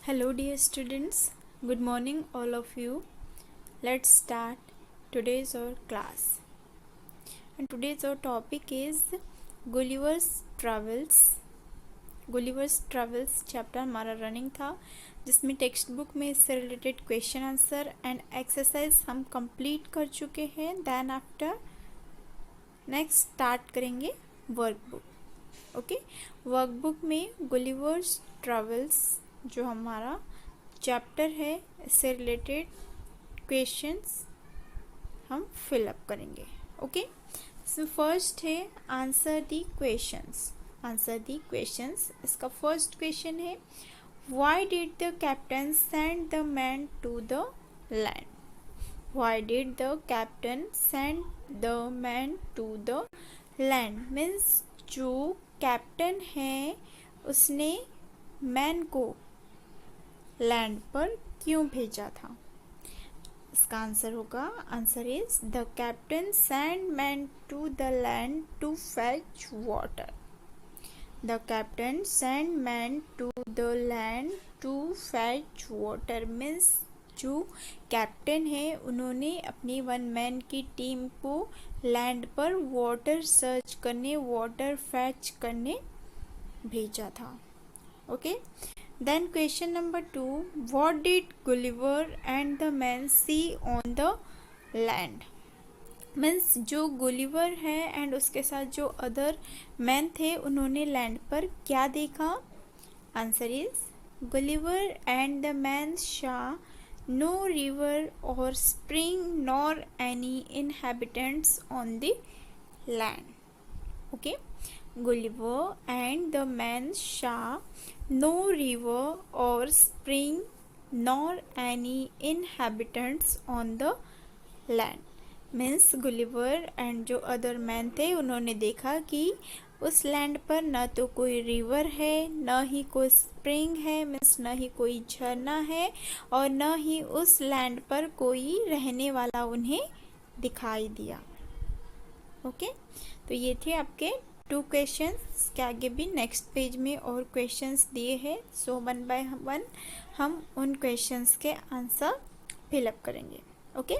Hello, dear students. Good morning, all of you. Let's start today's our class. And today's our topic is Gulliver's Travels. Gulliver's travels chapter हमारा running था, जिसमें text book में इससे related question answer and exercise हम complete कर चुके हैं. Then after next start करेंगे वर्कबुक. ओके, वर्कबुक में गुलिवर्स ट्रैवल्स जो हमारा चैप्टर है, इससे रिलेटेड क्वेश्चंस हम फिलअप करेंगे. ओके, सो फर्स्ट है answer the questions. Answer the questions. इसका फर्स्ट क्वेश्चन है, why did the captain send the man to the land. Why did the captain send the man to the land means जो captain है उसने man को land पर क्यों भेजा था. इसका आंसर होगा, answer is the captain send man to the land to fetch water. The captain sent men to the land to fetch water means जो कैप्टन है उन्होंने अपनी वन मैन की टीम को लैंड पर वाटर सर्च करने, water fetch करने भेजा था. Okay, then question number 2, what did Gulliver and the man see on the land. Means जो गुलिवर है एंड उसके साथ जो अदर मैन थे उन्होंने लैंड पर क्या देखा. Answer is Gulliver and the man saw no river or spring nor any inhabitants on the land. Okay, Gulliver and the man saw no river or spring nor any inhabitants on the land. Means Gulliver and जो other man थे उन्होंने देखा कि उस land पर न तो कोई रिवर है, न ही कोई स्प्रिंग है, मीन्स न ही कोई झरना है, और न ही उस लैंड पर कोई रहने वाला उन्हें दिखाई दिया. ओके, तो ये थे आपके 2 क्वेश्चंस. के आगे भी नेक्स्ट पेज में और क्वेश्चंस दिए हैं, सो 1 बाय 1 हम उन क्वेश्चंस के आंसर फिलअप करेंगे. ओके,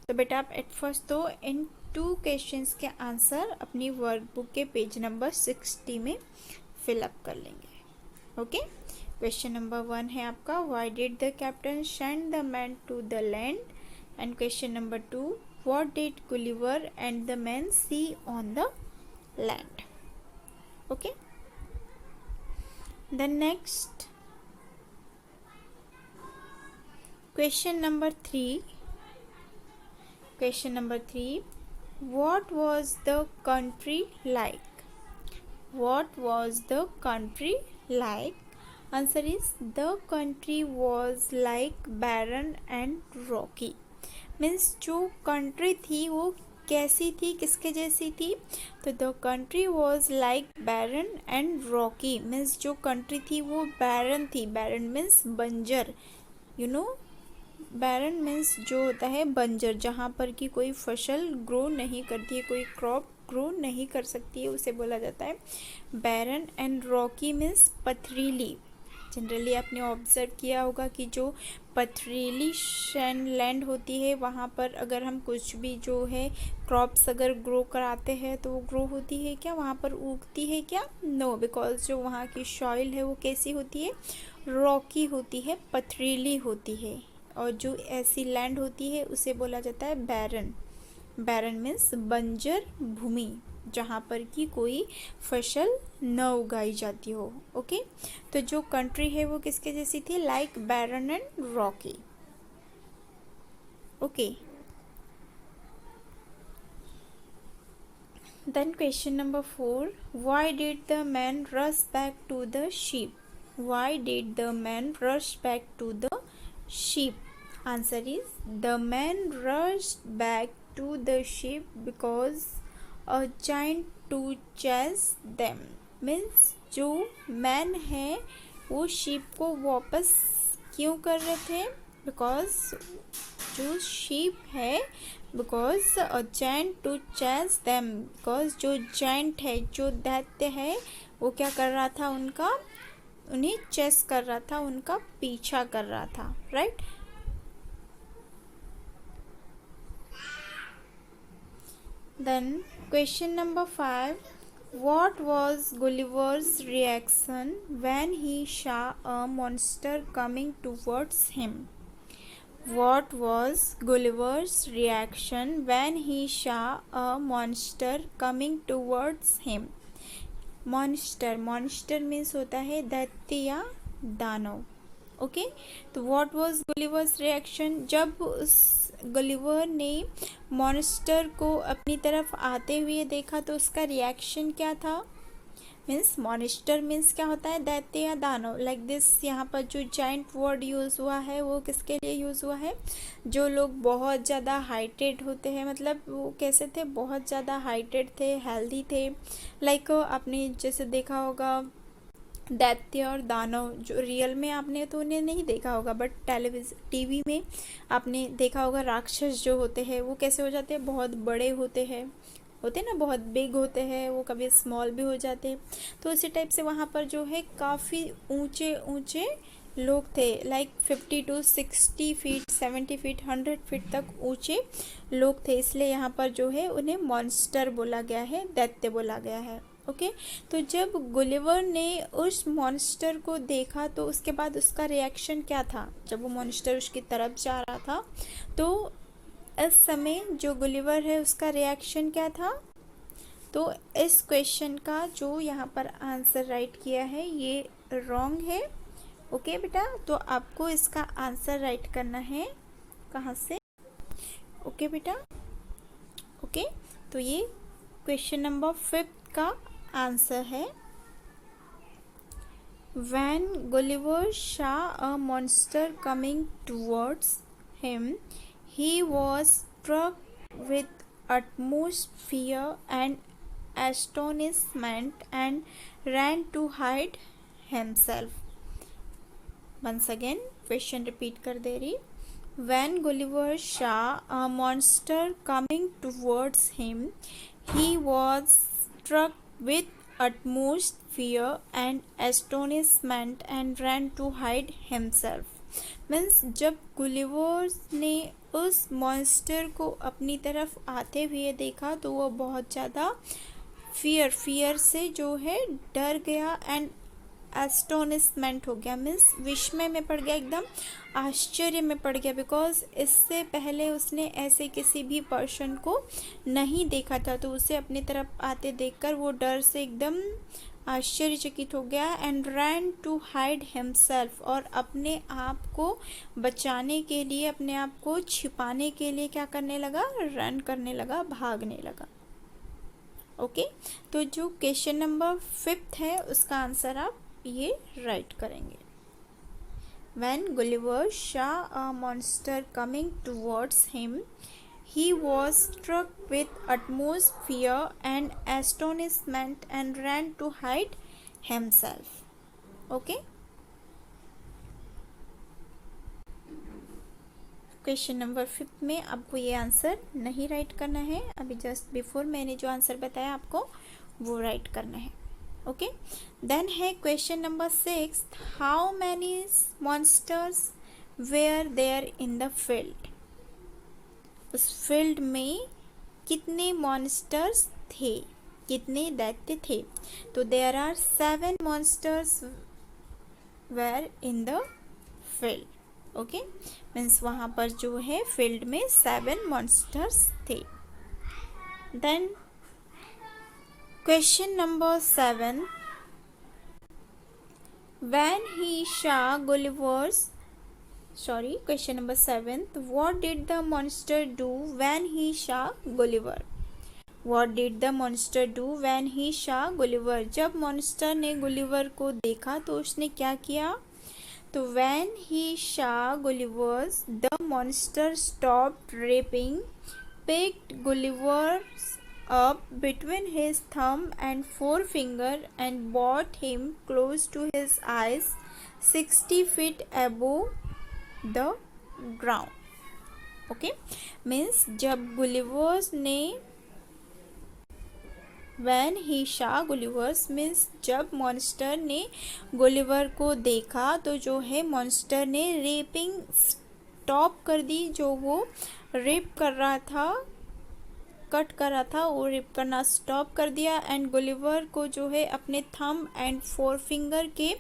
तो बेटा आप एट फर्स्ट तो इन 2 क्वेश्चंस के आंसर अपनी वर्कबुक के पेज नंबर 60 में फिलअप कर लेंगे. ओके, क्वेश्चन नंबर 1 है आपका, why did the captain send the man to the land. And question number 2, what did Gulliver and the man see on the land. Okay, then next question number 3. Question number 3, what was the country like. What was the country like. Answer is the country was like barren and rocky. Means जो country थी वो कैसी थी, किसके जैसी थी. तो the country was like barren and rocky means जो country थी वो barren थी. barren means बंजर. you know, बैरन मीन्स जो होता है बंजर, जहाँ पर कि कोई फसल ग्रो नहीं करती है, कोई क्रॉप ग्रो नहीं कर सकती है, उसे बोला जाता है बैरन. एंड रॉकी मीन्स पथरीली. जनरली आपने ऑब्जर्व किया होगा कि जो पथरीली लैंड होती है वहाँ पर अगर हम कुछ भी जो है क्रॉप्स अगर ग्रो कराते हैं तो वो ग्रो होती है क्या, वहाँ पर उगती है क्या. नो, बिकॉज जो वहाँ की सॉइल है वो कैसी होती है, रॉकी होती है, पथरीली होती है. और जो ऐसी लैंड होती है उसे बोला जाता है बैरन. बैरन मीन्स बंजर भूमि, जहाँ पर कि कोई फसल न उगाई जाती हो. ओके, तो जो कंट्री है वो किसके जैसी थी, like barren and rocky. Okay, then question number 4, why did the man rush back to the ship. Why did the man rush back to the ship. Answer is the man rushed back to the ship because a giant to chase them. Means जो man है वो ship को वापस क्यों कर रहे थे, because जो शिप है, because a giant to chase them. Because जो जाइंट है, जो दैत्य है, वो क्या कर रहा था, उन्हें चेस कर रहा था, उनका पीछा कर रहा था, right. Then question number 5, what was Gulliver's reaction when he saw a monster coming towards him? What was Gulliver's reaction when he saw a monster coming towards him? Monster means होता है दैत्य या दानव, ओके। तो what was Gulliver's reaction, जब उस Gulliver ने monster को अपनी तरफ आते हुए देखा तो उसका रिएक्शन क्या था। मीन्स मॉन्स्टर मीन्स क्या होता है, दैत्य या दानव, लाइक दिस। यहाँ पर जो जाइंट वर्ड यूज़ हुआ है वो किसके लिए यूज़ हुआ है, जो लोग बहुत ज़्यादा हाइटेड होते हैं, मतलब वो कैसे थे, बहुत ज़्यादा हाइटेड थे, हेल्दी थे। लाइक आपने जैसे देखा होगा दैत्य और दानव, जो रियल में आपने तो उन्हें नहीं देखा होगा, बट टीवी में आपने देखा होगा राक्षस जो होते हैं वो कैसे हो जाते हैं, बहुत बड़े होते ना, बहुत बिग होते हैं, वो कभी स्मॉल भी हो जाते हैं। तो उसी टाइप से वहाँ पर जो है काफ़ी ऊंचे ऊंचे लोग थे, like 50 to 60 feet, 70 feet, 100 feet तक ऊंचे लोग थे, इसलिए यहाँ पर जो है उन्हें मॉन्स्टर बोला गया है, दैत्य बोला गया है, ओके। तो जब गुलिवर ने उस मॉन्स्टर को देखा तो उसके बाद उसका रिएक्शन क्या था, जब वो मॉन्स्टर उसकी तरफ जा रहा था तो इस समय जो गुलिवर है उसका रिएक्शन क्या था। तो इस क्वेश्चन का जो यहाँ पर आंसर राइट किया है ये रॉन्ग है, ओके बेटा। तो आपको इसका आंसर राइट करना है, कहाँ से, ओके बेटा, ओके। तो ये क्वेश्चन नंबर 5 का आंसर है। When Gulliver saw a monster coming towards him, he was struck with utmost fear and astonishment and ran to hide himself. Once again, question repeat कर दे रही। When Gulliver saw a monster coming towards him, he was struck with utmost fear and astonishment and ran to hide himself. Means जब Gulliver ने उस monster को अपनी तरफ आते हुए देखा तो वो बहुत ज़्यादा फियर से जो है डर गया एंड एस्टोनिशमेंट हो गया, मीन्स विस्मय में पड़ गया, एकदम आश्चर्य में पड़ गया, बिकॉज इससे पहले उसने ऐसे किसी भी पर्सन को नहीं देखा था। तो उसे अपनी तरफ आते देखकर वो डर से एकदम आश्चर्यचकित हो गया and ran to hide himself, और अपने आप को बचाने के लिए, अपने आप को छिपाने के लिए क्या करने लगा, रन करने लगा, भागने लगा, ओके। तो जो क्वेश्चन नंबर 5 है उसका आंसर आप ये राइट करेंगे। When Gulliver saw a monster coming towards him, he was struck with utmost fear and astonishment and ran to hide himself. Okay? Question number 5 में आपको ये आंसर नहीं राइट करना है, अभी जस्ट बिफोर मैंने जो आंसर बताया आपको वो राइट करना है, ओके। देन है question number 6, how many monsters were there in the field. उस फील्ड में कितने मॉन्स्टर्स थे, कितने दैत्य थे। तो there are 7 monsters were in the field, okay. Means वहाँ पर जो है फील्ड में 7 मॉन्स्टर्स थे। Then question number 7, when he saw Gulliver's, question number 7, what did the monster do when he saw Gulliver? What did the monster do when he saw Gulliver? जब monster ने Gulliver को देखा तो उसने क्या किया। तो when he saw Gulliver, the monster stopped rapping, picked Gulliver's up between his thumb and forefinger and brought him close to his eyes 60 feet above the ground. Okay, means जब Gulliver's ने When he saw Gulliver's means जब monster ने Gulliver को देखा तो जो है monster ने रेपिंग स्टॉप कर दी, जो वो रेप कर रहा था, कट कर रहा था, वो रेप करना स्टॉप कर दिया। एंड गुलिवर को जो है अपने थंब एंड फोर फिंगर के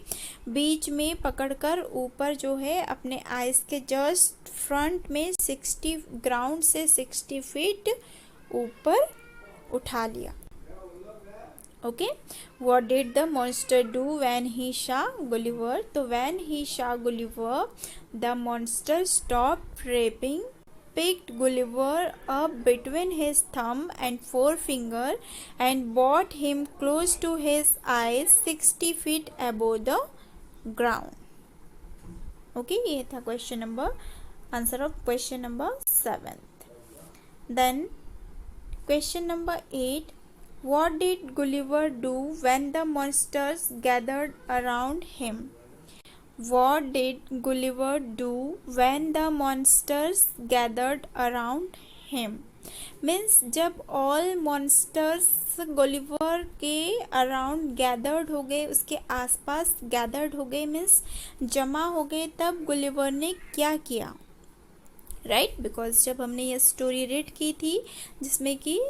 बीच में पकड़कर ऊपर जो है अपने आइस के जस्ट फ्रंट में 60 ग्राउंड से 60 फीट ऊपर उठा लिया। Okay, what did the monster do when he saw Gulliver? तो when he saw Gulliver the monster stop reaping, picked Gulliver up between his thumb and forefinger and brought him close to his eyes 60 feet above the ground. Okay, ये था question number, answer of question number 7. Then question number 8, what did Gulliver do when the monsters gathered around him? What did Gulliver do when the monsters gathered around him? Means जब all monsters Gulliver के around gathered हो गए, उसके आसपास gathered हो गए means जमा हो गए, तब गुलिवर ने क्या किया? राइट, बिकॉज जब हमने ये स्टोरी रीड की थी जिसमें कि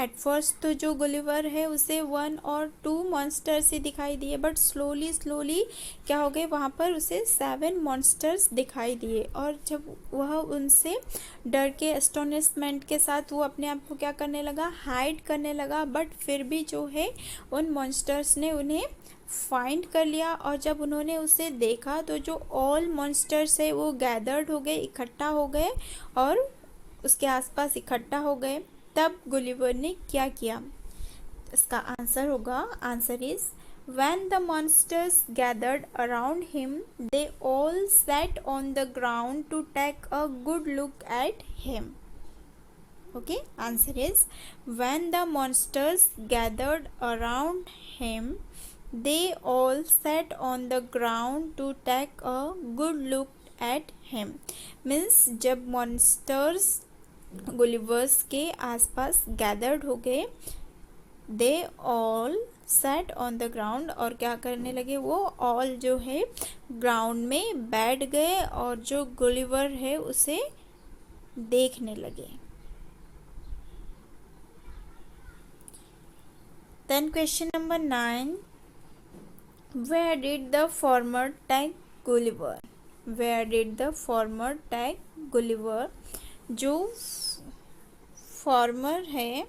एट फर्स्ट तो जो गुलिवर है उसे 1 और 2 मॉन्स्टर्स ही दिखाई दिए, बट स्लोली क्या हो गए, वहाँ पर उसे 7 मॉन्स्टर्स दिखाई दिए। और जब वह उनसे डर के एस्टोनिशमेंट के साथ वो अपने आप को क्या करने लगा, हाइड करने लगा, बट फिर भी जो है उन मॉन्स्टर्स ने उन्हें फाइंड कर लिया। और जब उन्होंने उसे देखा तो जो ऑल मॉन्स्टर्स है वो गैदर्ड हो गए, इकट्ठा हो गए और उसके आसपास इकट्ठा हो गए। तब गुलिवर ने क्या किया? इसका आंसर होगा, answer is when the monsters gathered around him they all sat on the ground to take a good look at him. Okay, answer is when the monsters gathered around him they all sat on the ground to take a good look at him. means जब monsters Gulliver's के आसपास gathered हो गए, they all set on the ground, और क्या करने लगे, वो ऑल जो है ग्राउंड में बैठ गए और जो गुलिवर है उसे देखने लगे। Then question number 9, where did the farmer take Gulliver? Where did the farmer take Gulliver? जो फॉर्मर है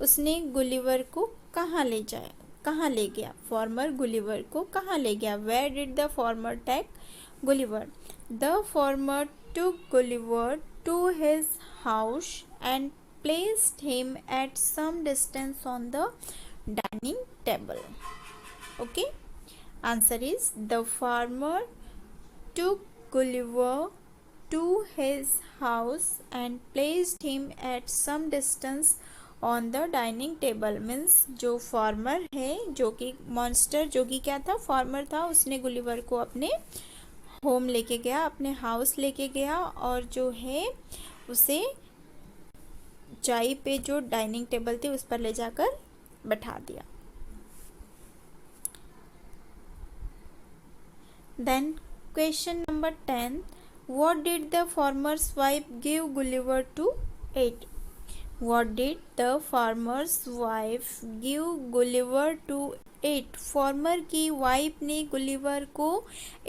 उसने गुलिवर को कहाँ ले गया? फॉर्मर गुलिवर को कहाँ ले गया? Where did the farmer take Gulliver? The farmer took Gulliver to his house and placed him at some distance on the dining table. Okay, answer is the farmer took Gulliver to his house and placed him at some distance on the dining table. means जो farmer है, जो कि monster, जो कि क्या था, farmer था, उसने गुलिवर को अपने होम लेके गया, अपने हाउस लेके गया और जो है उसे चाय पे जो डाइनिंग टेबल थी उस पर ले जाकर बैठा दिया. Then question number 10, what did the farmer's wife give Gulliver to eat? What did the farmer's wife give Gulliver to eat? Farmer की वाइफ ने गुलिवर को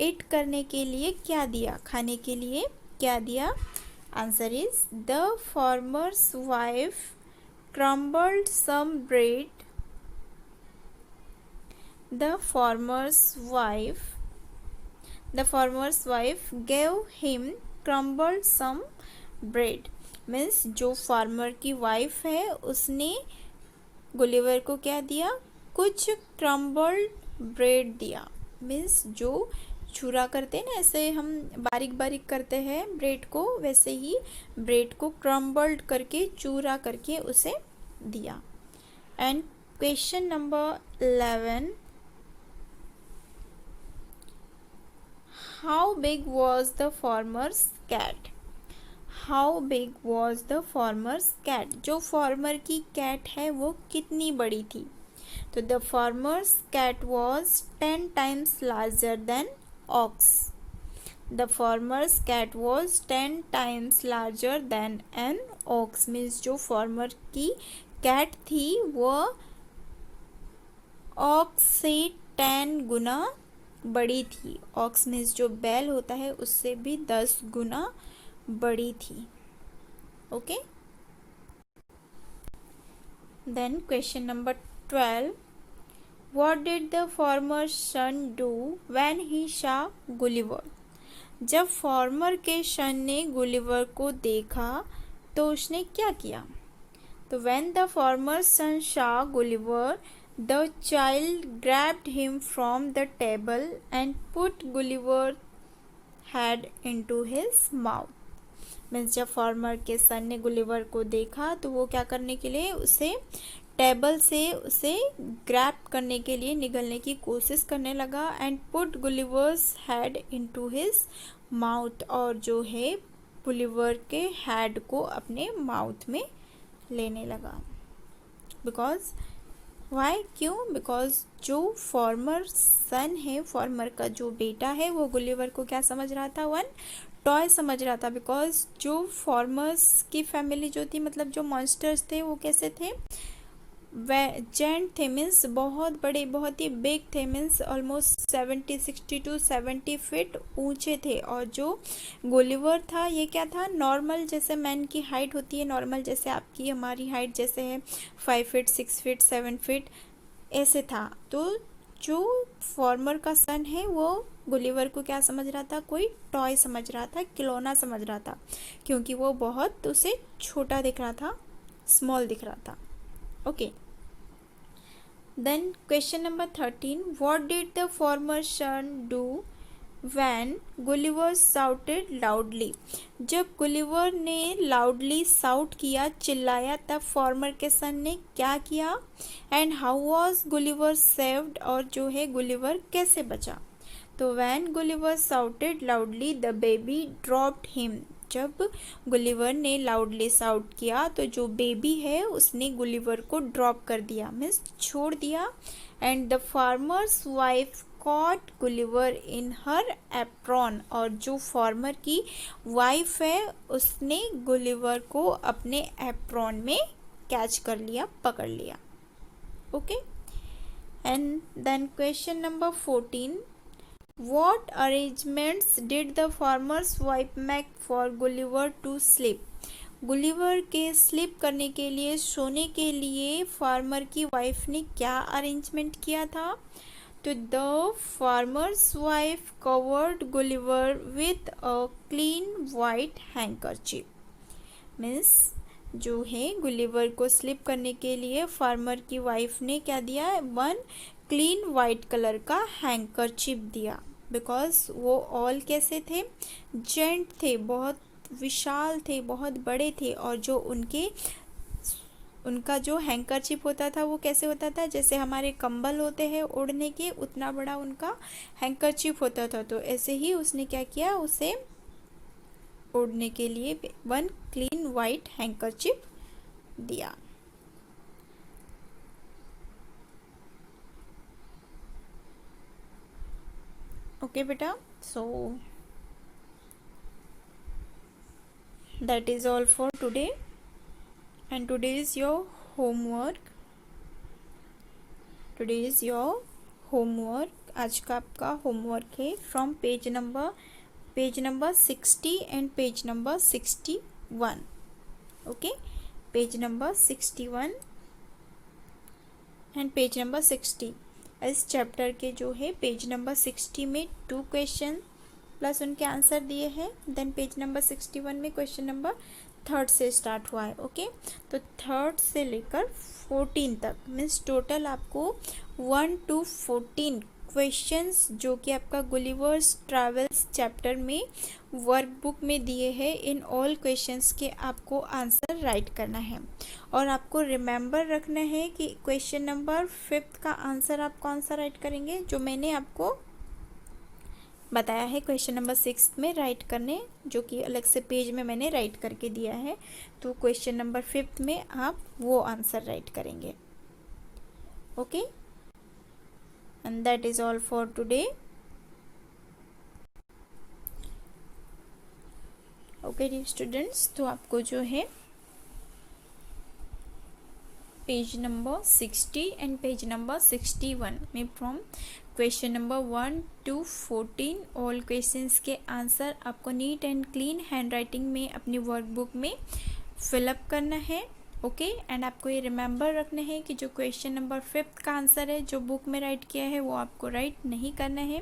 ईट करने के लिए क्या दिया, खाने के लिए क्या दिया? Answer is the farmer's wife crumbled some bread. The farmer's wife gave him crumbled some bread. Means जो फार्मर की वाइफ है उसने गुलिवर को क्या दिया, कुछ क्रम्बल्ड ब्रेड दिया. मीन्स जो चूरा करते हैं ना, ऐसे हम बारीक बारीक करते हैं ब्रेड को, वैसे ही ब्रेड को क्रम्बल्ड करके चूरा करके उसे दिया. And question number 11, how big was the farmer's cat? How big was the farmer's cat, जो फार्मर की कैट है वो कितनी बड़ी थी। तो the farmer's cat was 10 times larger than ox. The farmer's cat was 10 times larger than an ox, means जो farmer की कैट थी वो ऑक्स से 10 गुना बड़ी थी। ऑक्स मीन्स जो बैल होता है उससे भी 10 गुना बड़ी थी। Okay, then question number 12, what did the farmer son do when he saw Gulliver. जब फार्मर के सन ने गुलिवर को देखा तो उसने क्या किया। तो when the farmer son saw Gulliver, the child grabbed him from the table and put Gulliver's head into his mouth. Means जब फार्मर के सन ने गुलिवर को देखा तो वो क्या करने के लिए उसे टेबल से उसे ग्रैब करने के लिए निगलने की कोशिश करने लगा। And put Gulliver's head into his mouth, और जो है गुलिवर के हेड को अपने माउथ में लेने लगा। बिकॉज वाई, क्यों, बिकॉज जो फार्मर सन है, फार्मर का जो बेटा है, वो गुलिवर को क्या समझ रहा था, वन टॉय समझ रहा था। बिकॉज जो फार्मर्स की फैमिली जो थी, मतलब जो मॉन्स्टर्स थे वो कैसे थे, जेंट थे, मीन्स बहुत बड़े, बहुत ही बिग थे, मीन्स ऑलमोस्ट 60 to 70 फीट ऊंचे थे। और जो गुलिवर था ये क्या था, नॉर्मल जैसे मैन की हाइट होती है, नॉर्मल जैसे आपकी हमारी हाइट जैसे है 5 फीट 6 फीट 7 फीट ऐसे था। तो जो फार्मर का सन है वो गुलिवर को क्या समझ रहा था, कोई टॉय समझ रहा था, खिलौना समझ रहा था, क्योंकि वो बहुत उसे छोटा दिख रहा था, स्मॉल दिख रहा था। Okay, then question number 13, what did the farmer son do when Gulliver shouted loudly। जब गुलिवर ने लाउडली साउट किया, चिल्लाया, तब फार्मर के सन ने क्या किया। And how was Gulliver saved, और जो है गुलिवर कैसे बचा। तो when Gulliver shouted loudly the baby dropped him, जब गुलिवर ने लाउडली साउट किया तो जो बेबी है उसने गुलिवर को ड्रॉप कर दिया, मीन्स छोड़ दिया। And the farmer's wife caught Gulliver in her apron, और जो फार्मर की वाइफ है उसने गुलिवर को अपने एप्रॉन में कैच कर लिया, पकड़ लिया। Okay, and then question number 14, What arrangements did the farmer's wife make for Gulliver to sleep? Gulliver के स्लीप करने के लिए, सोने के लिए फार्मर की वाइफ ने क्या अरेंजमेंट किया था। तो the farmer's wife covered Gulliver with a clean white handkerchief, means जो है गुलिवर को स्लीप करने के लिए फार्मर की वाइफ ने क्या दिया, वन क्लीन वाइट कलर का हैंकरचीफ दिया। बिकॉज वो ऑल कैसे थे, जेंट थे, बहुत विशाल थे, बहुत बड़े थे, और जो उनका जो हैंकरचीफ होता था वो कैसे होता था, जैसे हमारे कंबल होते हैं ओढ़ने के, उतना बड़ा उनका हैंकरचीफ होता था। तो ऐसे ही उसने क्या किया, उसे ओढ़ने के लिए वन क्लीन वाइट हैंकरचीफ दिया। ओके बेटा, सो that is all for today, and today is your homework. आज का आपका होमवर्क है from page number 60 and page number 61। Okay, page number 61 and page number 60। इस चैप्टर के जो है पेज नंबर 60 में 2 क्वेश्चन प्लस उनके आंसर दिए हैं। देन पेज नंबर 61 में क्वेश्चन नंबर 3 से स्टार्ट हुआ है। ओके, तो 3 से लेकर 14 तक, मीन्स टोटल आपको 1 to 14 क्वेश्चंस जो कि आपका गुलिवर्स ट्रैवल्स चैप्टर में वर्कबुक में दिए हैं, इन ऑल क्वेश्चंस के आपको आंसर राइट करना है। और आपको रिमेंबर रखना है कि क्वेश्चन नंबर 5 का आंसर आप कौन सा राइट करेंगे, जो मैंने आपको बताया है क्वेश्चन नंबर 6 में राइट करने, जो कि अलग से पेज में मैंने राइट करके दिया है। तो क्वेश्चन नंबर 5 में आप वो आंसर राइट करेंगे। Okay, and that is all for today. Okay dear students, तो आपको जो है page number 60 and page number 61 में from question number 1 to 14 all questions के आंसर आपको neat and clean handwriting में अपनी वर्कबुक में फिलअप करना है। ओके, एंड आपको ये रिमेंबर रखना है कि जो क्वेश्चन नंबर 5 का आंसर है जो बुक में राइट किया है वो आपको राइट नहीं करना है।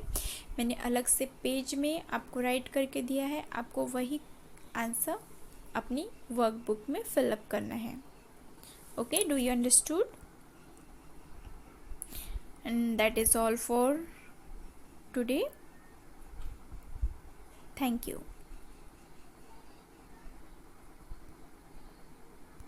मैंने अलग से पेज में आपको राइट करके दिया है, आपको वही आंसर अपनी वर्कबुक में फिलअप करना है। Okay, do you understood? And that is all for today. Thank you.